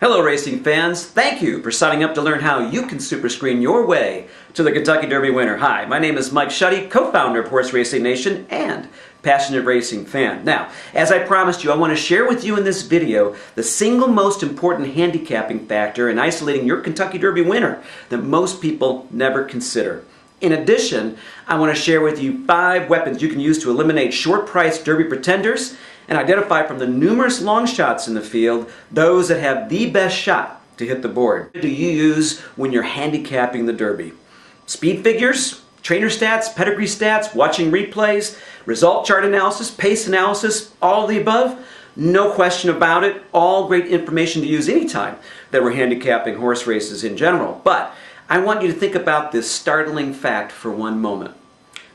Hello racing fans, thank you for signing up to learn how you can super screen your way to the Kentucky Derby winner. Hi, my name is Mike Shutty, co-founder of Horse Racing Nation and passionate racing fan. Now, as I promised you, I want to share with you in this video the single most important handicapping factor in isolating your Kentucky Derby winner that most people never consider. In addition, I want to share with you 5 weapons you can use to eliminate short-priced Derby pretenders and identify from the numerous long shots in the field those that have the best shot to hit the board. What do you use when you're handicapping the Derby? Speed figures, trainer stats, pedigree stats, watching replays, result chart analysis, pace analysis, all of the above? No question about it. All great information to use anytime that we're handicapping horse races in general. But I want you to think about this startling fact for one moment.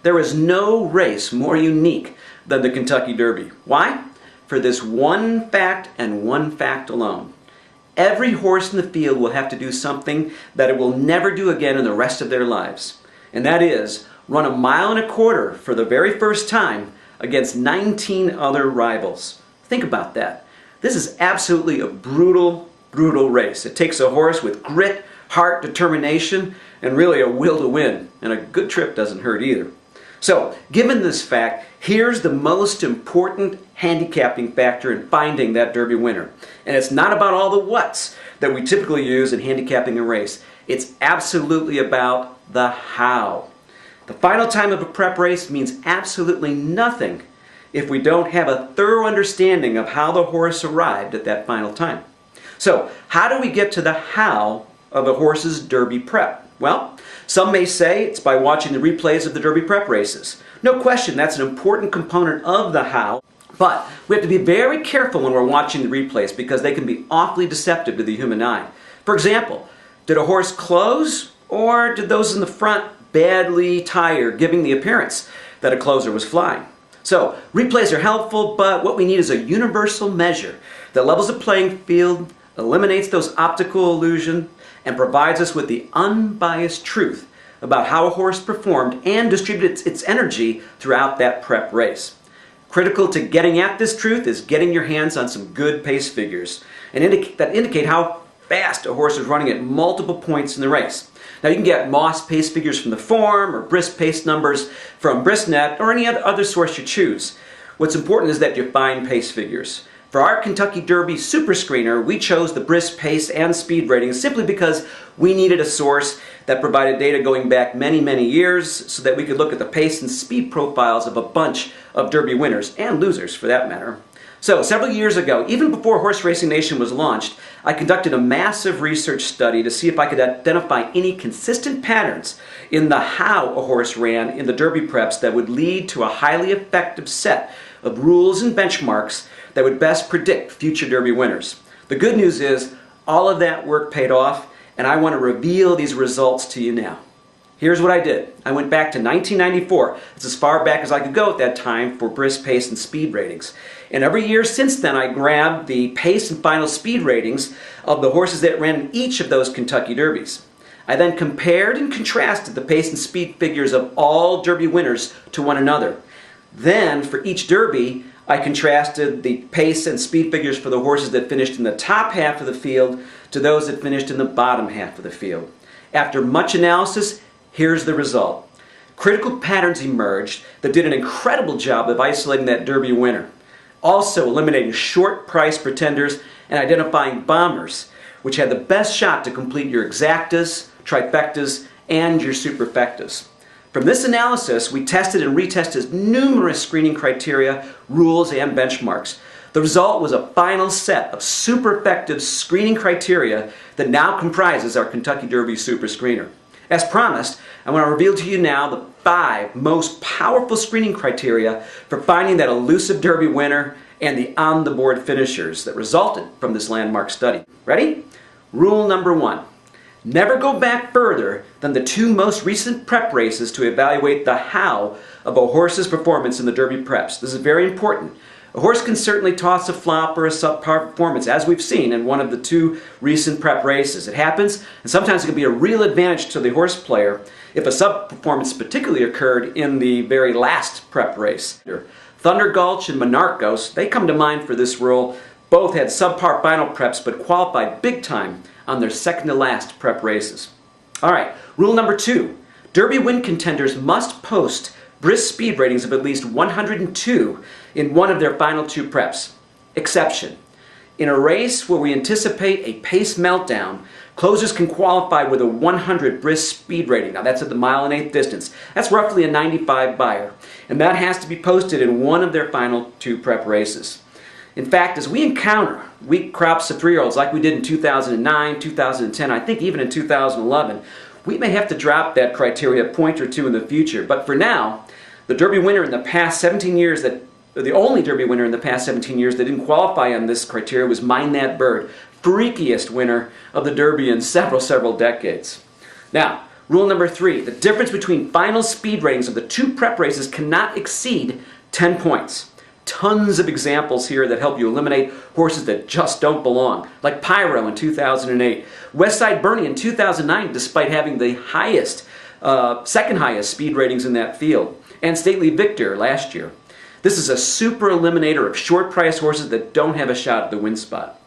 There is no race more unique than the Kentucky Derby. Why? For this one fact and one fact alone. Every horse in the field will have to do something that it will never do again in the rest of their lives. And that is run 1.25 miles for the very first time against 19 other rivals. Think about that. This is absolutely a brutal, brutal race. It takes a horse with grit, heart, determination, and really a will to win. And a good trip doesn't hurt either. So, given this fact, here's the most important handicapping factor in finding that Derby winner. And it's not about all the whats that we typically use in handicapping a race. It's absolutely about the how. The final time of a prep race means absolutely nothing if we don't have a thorough understanding of how the horse arrived at that final time. So, how do we get to the how of a horse's Derby prep? Well, some may say it's by watching the replays of the Derby prep races. No question, that's an important component of the how, but we have to be very careful when we're watching the replays because they can be awfully deceptive to the human eye. For example, did a horse close, or did those in the front badly tire, giving the appearance that a closer was flying? So, replays are helpful, but what we need is a universal measure that levels the playing field, eliminates those optical illusions, and provides us with the unbiased truth about how a horse performed and distributed its energy throughout that prep race. Critical to getting at this truth is getting your hands on some good pace figures and that indicate how fast a horse is running at multiple points in the race. Now you can get Moss pace figures from the Form or Brisk pace numbers from BriskNet or any other source you choose. What's important is that you find pace figures. For our Kentucky Derby Super Screener, we chose the Brisk pace and speed ratings simply because we needed a source that provided data going back many, many years so that we could look at the pace and speed profiles of a bunch of Derby winners, and losers for that matter. So, several years ago, even before Horse Racing Nation was launched, I conducted a massive research study to see if I could identify any consistent patterns in the how a horse ran in the Derby preps that would lead to a highly effective set of rules and benchmarks that would best predict future Derby winners. The good news is all of that work paid off, and I want to reveal these results to you now. Here's what I did. I went back to 1994. It's as far back as I could go at that time for brisk pace and speed ratings. And every year since then, I grabbed the pace and final speed ratings of the horses that ran in each of those Kentucky Derbies. I then compared and contrasted the pace and speed figures of all Derby winners to one another. Then, for each Derby, I contrasted the pace and speed figures for the horses that finished in the top half of the field to those that finished in the bottom half of the field. After much analysis, here's the result. Critical patterns emerged that did an incredible job of isolating that Derby winner, also eliminating short-priced pretenders and identifying bombers, which had the best shot to complete your exactas, trifectas, and your superfectas. From this analysis, we tested and retested numerous screening criteria, rules, and benchmarks. The result was a final set of super effective screening criteria that now comprises our Kentucky Derby Super Screener. As promised, I want to reveal to you now the 5 most powerful screening criteria for finding that elusive Derby winner and the on-the-board finishers that resulted from this landmark study. Ready? Rule number 1. Never go back further than the 2 most recent prep races to evaluate the how of a horse's performance in the Derby preps. This is very important. A horse can certainly toss a flop or a subpar performance, as we've seen in one of the 2 recent prep races. It happens, and sometimes it can be a real advantage to the horse player if a sub-performance particularly occurred in the very last prep race. Thunder Gulch and Monarchos, they come to mind for this rule. Both had subpar final preps but qualified big time on their second to last prep races. All right, rule number 2. Derby win contenders must post brisk speed ratings of at least 102 in one of their final 2 preps. Exception. In a race where we anticipate a pace meltdown, closers can qualify with a 100 brisk speed rating. Now that's at the 1 1/8 distance. That's roughly a 95 Beyer. And that has to be posted in one of their final 2 prep races. In fact, as we encounter weak crops of 3-year-olds like we did in 2009, 2010, I think even in 2011, we may have to drop that criteria a point or 2 in the future. But for now, the Derby winner in the past 17 years the only Derby winner in the past 17 years that didn't qualify on this criteria was Mind That Bird, freakiest winner of the Derby in several decades. Now, rule number 3, the difference between final speed ratings of the 2 prep races cannot exceed 10 points. Tons of examples here that help you eliminate horses that just don't belong, like Pyro in 2008, Westside Bernie in 2009, despite having the second highest speed ratings in that field, and Stately Victor last year. This is a super eliminator of short price horses that don't have a shot at the win spot.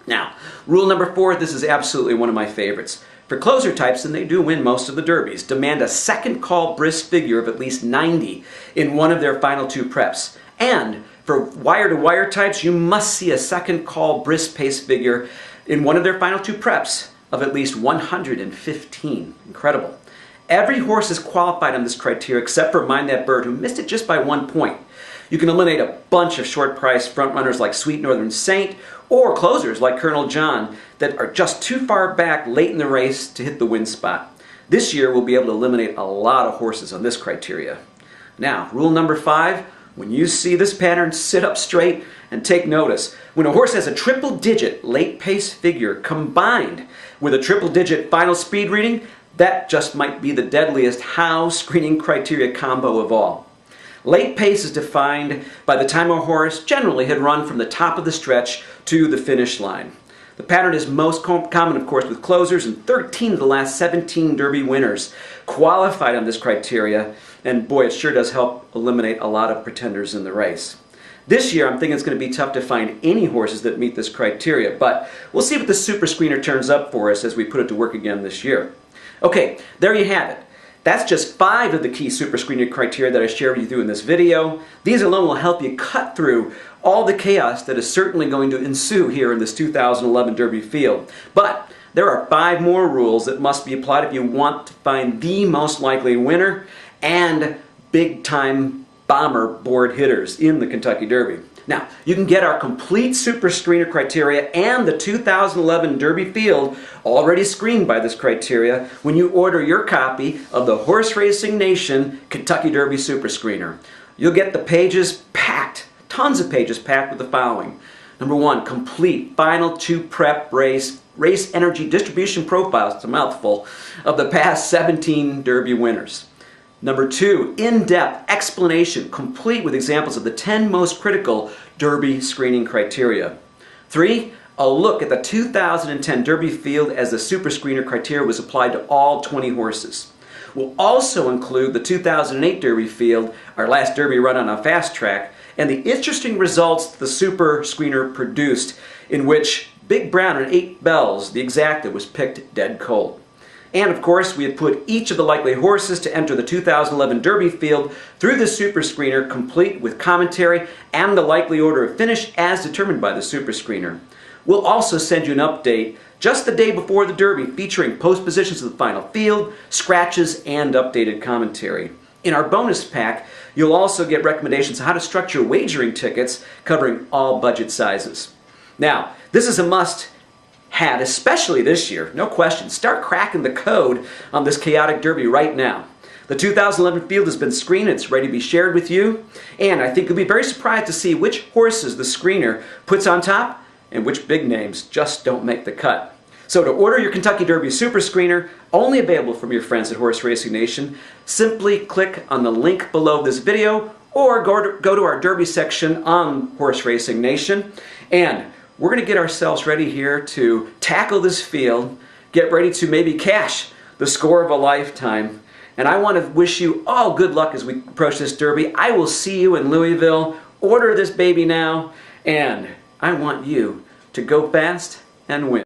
Now, rule number 4, this is absolutely one of my favorites. For closer types, and they do win most of the derbies, demand a second call brisk figure of at least 90 in one of their final 2 preps. And for wire-to-wire types, you must see a second call brisk pace figure in one of their final 2 preps of at least 115. Incredible. Every horse is qualified on this criteria except for Mind That Bird, who missed it just by 1 point. You can eliminate a bunch of short-price front-runners like Sweet Northern Saint or closers like Colonel John that are just too far back late in the race to hit the win spot. This year, we'll be able to eliminate a lot of horses on this criteria. Now, rule number 5, when you see this pattern, sit up straight and take notice. When a horse has a triple-digit late pace figure combined with a triple-digit final speed reading, that just might be the deadliest Howe screening criteria combo of all. Late pace is defined by the time a horse generally had run from the top of the stretch to the finish line. The pattern is most common, of course, with closers, and 13 of the last 17 Derby winners qualified on this criteria, and boy, it sure does help eliminate a lot of pretenders in the race. This year, I'm thinking it's going to be tough to find any horses that meet this criteria, but we'll see what the Super Screener turns up for us as we put it to work again this year. Okay, there you have it. That's just 5 of the key Super Screener criteria that I shared with you in this video. These alone will help you cut through all the chaos that is certainly going to ensue here in this 2011 Derby field. But there are 5 more rules that must be applied if you want to find the most likely winner and big-time bomber board hitters in the Kentucky Derby. Now, you can get our complete Super Screener criteria and the 2011 Derby field already screened by this criteria when you order your copy of the Horse Racing Nation Kentucky Derby Super Screener. You'll get the pages packed, tons of pages packed with the following. Number 1, complete final 2 prep race energy distribution profiles, it's a mouthful, of the past 17 Derby winners. Number 2, in-depth explanation, complete with examples of the 10 most critical Derby screening criteria. 3, a look at the 2010 Derby field as the Super Screener criteria was applied to all 20 horses. We'll also include the 2008 Derby field, our last Derby run on a fast track, and the interesting results the Super Screener produced, in which Big Brown and 8 Bells, the exacta, was picked dead cold. And of course, we have put each of the likely horses to enter the 2011 Derby field through the Super Screener, complete with commentary and the likely order of finish as determined by the Super Screener. We'll also send you an update just the day before the Derby featuring post positions of the final field, scratches, and updated commentary. In our bonus pack, you'll also get recommendations on how to structure wagering tickets covering all budget sizes. Now, this is a must-have, especially this year, no question. Start cracking the code on this chaotic Derby right now. The 2011 field has been screened, it's ready to be shared with you, and I think you'll be very surprised to see which horses the screener puts on top and which big names just don't make the cut. So to order your Kentucky Derby Super Screener, only available from your friends at Horse Racing Nation, simply click on the link below this video or go to our Derby section on Horse Racing Nation. And we're going to get ourselves ready here to tackle this field, get ready to maybe cash the score of a lifetime. And I want to wish you all good luck as we approach this Derby. I will see you in Louisville. Order this baby now and I want you to go fast and win.